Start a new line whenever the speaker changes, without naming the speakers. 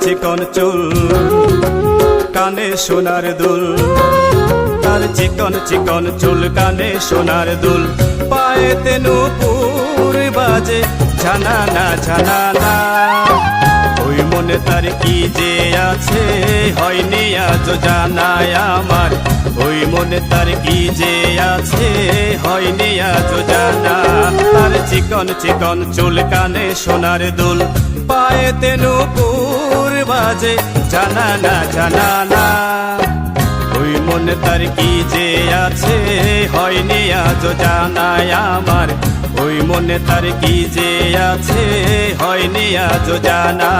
চিকন চুল, কানে সোনার দুল, তার চিকন চিকন চুল, কানে সোনার দুল, পায়েতে নূপুর বাজে ঝানানা ঝানানা। ওই মনে তার কি যে আছে হয়নি আজ জানায় আমার, ওই মনে তার কি যে আছে হয়নি আজ জানা। তার চিকন চিকন চুল, কানে সোনার দুল, পায়েতে নূপুর বাজে ঝানানা ঝানানা। ওই মনে তার কি যে আছে হয়নি আজ জানায় আমার, ওই মনে তার কি যে আছে হয়নি আজ জানা।